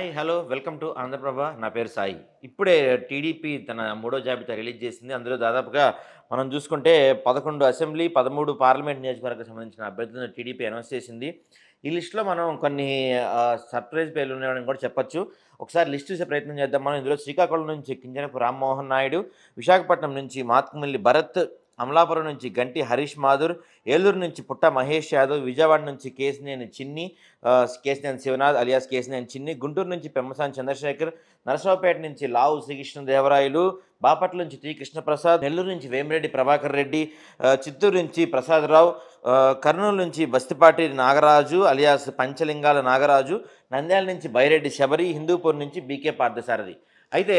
Hi. Hello. Welcome to Andhra Prabha. నా పేరు సాయి. ఇప్పుడే టీడీపీ తన మూడో జాబితా రిలీజ్ చేసింది. అందులో దాదాపుగా మనం చూసుకుంటే 11 అసెంబ్లీ, 13 పార్లమెంట్ నియోజకవర్గానికి సంబంధించిన అభ్యర్థులను టీడీపీ అనౌన్స్ చేసింది. ఈ లిస్ట్‌లో మనం కొన్ని సర్ప్రైజ్ పేర్లున్నాయని కూడా చెప్పొచ్చు. ఒకసారి లిస్ట్ చూసే ప్రయత్నం చేద్దాం మనం. ఇందులో శ్రీకాకుళం నుంచి కింజరాపు రామ్మోహన్ నాయుడు, విశాఖపట్నం నుంచి మాత్కుమిల్లి భరత్, అమలాపురం నుంచి గంటి హరీష్ మాథుర్, ఏలూరు నుంచి పుట్ట మహేష్ యాదవ్, విజయవాడ నుంచి కేశినేని చిన్ని, కేశినేని శివనాథ్ అలియాస్ కేశినేని చిన్ని, గుంటూరు నుంచి పెమ్మసాని చంద్రశేఖర్, నరసరావుపేట నుంచి లావు శ్రీకృష్ణదేవరాయలు, బాపట్ల నుంచి టి కృష్ణప్రసాద్, నెల్లూరు నుంచి వేమిరెడ్డి ప్రభాకర్ రెడ్డి, చిత్తూరు నుంచి ప్రసాదరావు, కర్నూలు నుంచి బస్తిపాటి నాగరాజు అలియాస్ పంచలింగాల నాగరాజు, నంద్యాల నుంచి బైరెడ్డి శబరి, హిందూపూర్ నుంచి బీకే పార్థసారథి. అయితే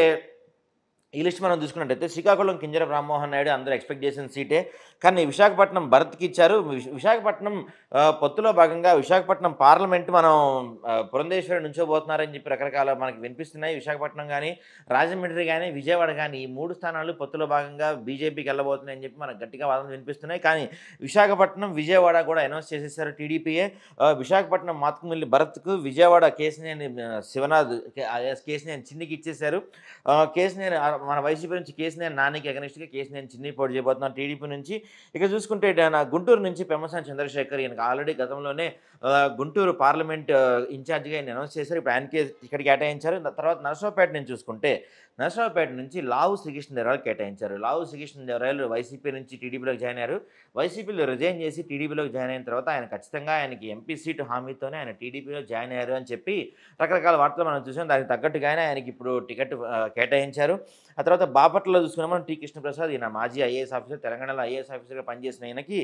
ఈ లిస్ట్ మనం చూసుకున్నట్టయితే శ్రీకాకుళం కింజరాపు రామ్మోహన్ నాయుడు అందరూ ఎక్స్‌పెక్ట్ చేసిన సీటే. కానీ విశాఖపట్నం భరత్‌కి ఇచ్చారు. విశాఖపట్నం పొత్తులో భాగంగా విశాఖపట్నం పార్లమెంట్ మనం పురంధేశ్వరి నుంచోబోతున్నారని చెప్పి రకరకాల మనకి వినిపిస్తున్నాయి. విశాఖపట్నం గాని, రాజమండ్రి గాని, విజయవాడ గాని ఈ 3 స్థానాలు పొత్తులో భాగంగా బీజేపీకి ఎళ్ళబోతున్నాయని చెప్పి మనకు గట్టిగా వాదనలు వినిపిస్తున్నాయి. కానీ విశాఖపట్నం, విజయవాడ కూడా అనౌన్స్ చేసేసారు టీడీపీయే. విశాఖపట్నం మాత్కుమిల్లి భరత్‌కు, విజయవాడ కేశినేని శివనాథ్ alias కేశినేని చిన్నికి ఇచ్చేసారు. కేశినేని మన వైసీపీ నుంచి కేశినేని నానికి అగెనిస్ట్‌గా కేశినేని చిన్ని పోటీ చేయబోతున్నారు టీడీపీ నుంచి. ఇక చూసుకుంటే గుంటూరు నుంచి పెమ్మసాని చంద్రశేఖర్ ఈయనకి ఆల్రెడీ గతంలోనే గుంటూరు పార్లమెంట్ ఇన్ఛార్జిగా ఈయన అనౌన్స్ చేశారు. ఇప్పుడు ఆయనకి టికెట్ కేటాయించారు. తర్వాత నరసరావుపేట నుంచి చూసుకుంటే నరసరావుపేట నుంచి లావు శ్రీకృష్ణదేవరాయలు కేటాయించారు. లావు శ్రీకృష్ణదేవరాయలు వైసీపీ నుంచి టీడీపీలోకి జాయిన్ అయ్యారు. వైసీపీలో రిజైన్ చేసి టీడీపీలోకి జాయిన్ అయిన తర్వాత ఆయన ఖచ్చితంగా ఆయనకి ఎంపీ సీటు హామీతోనే ఆయన టీడీపీలో జాయిన్ అయ్యారు అని చెప్పి రకరకాల వార్తలు మనం చూసాం. దానికి తగ్గట్టుగానే ఆయనకి ఇప్పుడు టికెట్ కేటాయించారు. ఆ తర్వాత బాపట్లలో చూసుకున్నాం మనం టి కృష్ణప్రసాద్ ఈయన మాజీ ఐఏఎస్ ఆఫీసర్, తెలంగాణలో ఐఏఎస్ ఆఫీసర్‌గా పనిచేసిన ఈయనకి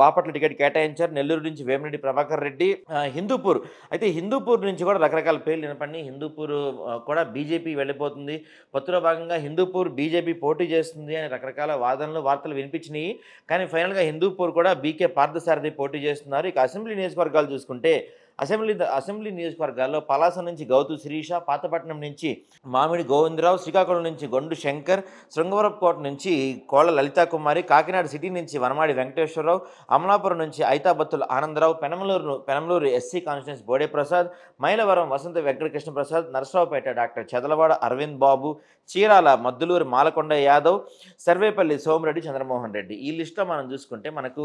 బాపట్ల టికెట్ కేటాయించారు. నెల్లూరు నుంచి వేమిరెడ్డి ప్రభాకర్ రెడ్డి, హిందూపూర్. అయితే హిందూపూర్ నుంచి కూడా రకరకాల పేర్లు వినపడినాయి. హిందూపూర్ కూడా బీజేపీ వెళ్ళిపోతుంది. పొత్తులో భాగంగా హిందూపూర్ బీజేపీ పోటీ చేస్తుంది అని రకరకాల వాదనలు, వార్తలు వినిపించినాయి. కానీ ఫైనల్‌గా హిందూపూర్ కూడా బీకే పార్థసారథి పోటీ చేస్తున్నారు. ఇక అసెంబ్లీ నియోజకవర్గాలు చూసుకుంటే అసెంబ్లీ నియోజకవర్గాల్లో పలాస నుంచి గౌతు శిరీష, పాతపట్నం నుంచి మామిడి గోవిందరావు, శ్రీకాకుళం నుంచి గొండు శంకర్, శృంగవరపుకోట నుంచి కోళ్ల లలితా కుమారి, కాకినాడ సిటీ నుంచి వనమాడి వెంకటేశ్వరరావు, అమలాపురం నుంచి ఐతాబత్తుల ఆనందరావు, పెనమలూరు ఎస్సీ కాన్స్టిట్యూన్సీ బోడే ప్రసాద్, మైలవరం వసంత వెంకటకృష్ణ ప్రసాద్, నరసరావుపేట డాక్టర్ చదలవాడ అరవింద్ బాబు, చీరాల మద్దులూరు మాలకొండ యాదవ్, సర్వేపల్లి సోమిరెడ్డి చంద్రమోహన్ రెడ్డి. ఈ లిస్టులో మనం చూసుకుంటే మనకు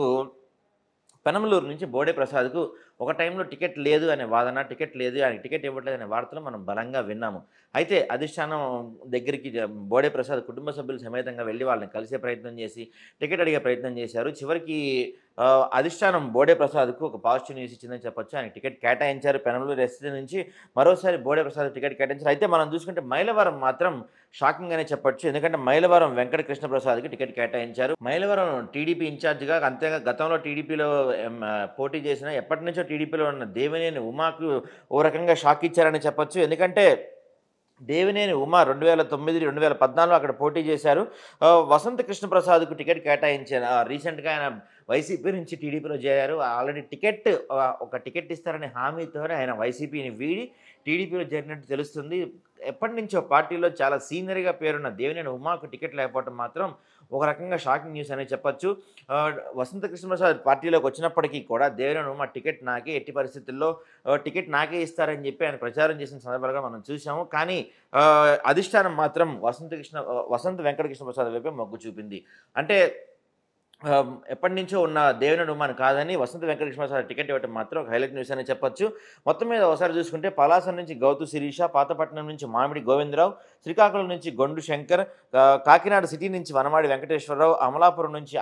పెనమలూరు నుంచి బోడే ప్రసాద్‌కు ఒక టైంలో టికెట్ లేదు అనే వాదన, టికెట్ లేదు, ఆయనకి టికెట్ ఇవ్వట్లేదు అనే వార్తలు మనం బలంగా విన్నాము. అయితే అధిష్టానం దగ్గరికి బోడే ప్రసాద్ కుటుంబ సభ్యులు సమేతంగా వెళ్లి వాళ్ళని కలిసే ప్రయత్నం చేసి, టికెట్ అడిగే ప్రయత్నం చేశారు. చివరికి అధిష్టానం బోడే ప్రసాద్‌కు ఒక పాజిటివ్ న్యూస్ ఇచ్చిందని చెప్పొచ్చు. ఆయనకి టికెట్ కేటాయించారు. పెనమలూరు ఎస్సీ నుంచి మరోసారి బోడే ప్రసాద్ టికెట్ కేటాయించారు. అయితే మనం చూసుకుంటే మైలవరం మాత్రం షాకింగ్ అనే చెప్పొచ్చు. ఎందుకంటే మైలవరం వెంకట కృష్ణ ప్రసాద్‌కి టికెట్ కేటాయించారు. మైలవరం టీడీపీ ఇన్ఛార్జిగా అంతేగా గతంలో టీడీపీలో పోటీ చేసిన ఎప్పటినుంచో టీడీపీలో ఉన్న దేవినేని ఉమాకు ఓ రకంగా షాక్ ఇచ్చారని చెప్పొచ్చు. ఎందుకంటే దేవినేని ఉమ 2009, 2014 అక్కడ పోటీ చేశారు. వసంత కృష్ణ ప్రసాద్‌కు టికెట్ కేటాయించారు. రీసెంట్‌గా ఆయన వైసీపీ నుంచి టీడీపీలో చేరారు. ఆల్రెడీ ఒక టికెట్ ఇస్తారనే హామీతోనే ఆయన వైసీపీని వీడి టీడీపీలో చేరినట్టు తెలుస్తుంది. ఎప్పటినుంచో పార్టీలో చాలా సీనియర్‌గా పేరున్న దేవినేని ఉమాకు టికెట్ లేకపోవడం మాత్రం ఒక రకంగా షాకింగ్ న్యూస్ అనే చెప్పొచ్చు. వసంత కృష్ణప్రసాద్ పార్టీలోకి వచ్చినప్పటికీ కూడా దేవినేని ఉమ టికెట్ నాకే, ఎట్టి పరిస్థితుల్లో టికెట్ నాకే ఇస్తారని చెప్పి ఆయన ప్రచారం చేసిన సందర్భాలుగా మనం చూసాము. కానీ అధిష్టానం మాత్రం వసంత వెంకట కృష్ణప్రసాద్ వైపే మొగ్గు చూపింది. అంటే ఎప్పటినుంచో ఉన్న దేవినేని ఉమాని కాదని వసంత వెంకట కృష్ణప్రసాద్ టికెట్ ఇవ్వడం మాత్రం ఒక హైలైట్ న్యూస్ అనే చెప్పొచ్చు. మొత్తం మీద ఒకసారి చూసుకుంటే పలాస నుంచి గౌతు శిరీష, పాతపట్నం నుంచి మామిడి గోవిందరావు, శ్రీకాకుళం నుంచి గొండు శంకర్, కాకినాడ సిటీ నుంచి వనమాడి వెంకటేశ్వరరావు, అమలాపురం నుంచి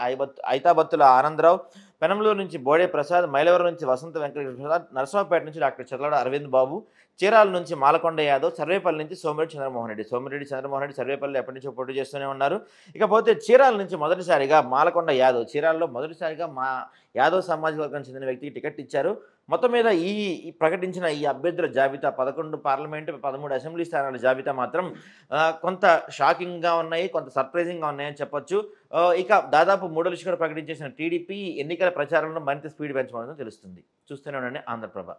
ఐతాబత్తుల ఆనందరావు, పెనమలూరు నుంచి బోడే ప్రసాద్, మైలవరం నుంచి వసంత వెంకట ప్రసాద్, నరసరావుపేట నుంచి డాక్టర్ చదలవాడ అరవింద్ బాబు, చీరాల నుంచి మాలకొండ యాదవ్, సర్వేపల్లి నుంచి సోమిరెడ్డి చంద్రమోహన్ రెడ్డి సర్వేపల్లి ఎప్పటి నుంచో పోటీ చేస్తూనే ఉన్నారు. ఇకపోతే చీరాల నుంచి మొదటిసారిగా మాలకొండ యాదవ్, చీరాలలో మొదటిసారిగా యాదవ్ సామాజిక వర్గానికి చెందిన వ్యక్తికి టికెట్ ఇచ్చారు. మొత్తం మీద ఈ ప్రకటించిన ఈ అభ్యర్థుల జాబితా 11 పార్లమెంటు, 13 అసెంబ్లీ స్థానాల జాబితా మాత్రం కొంత షాకింగ్‌గా ఉన్నాయి, కొంత సర్ప్రైజింగ్‌గా ఉన్నాయని చెప్పొచ్చు. ఇక దాదాపు మూడో లిస్ట్ కూడా ప్రకటించేసిన టీడీపీ ఎన్నికల ప్రచారంలో మరింత స్పీడ్ పెంచబోతుందని తెలుస్తుంది. చూస్తూనే ఉండండి ఆంధ్రప్రభ.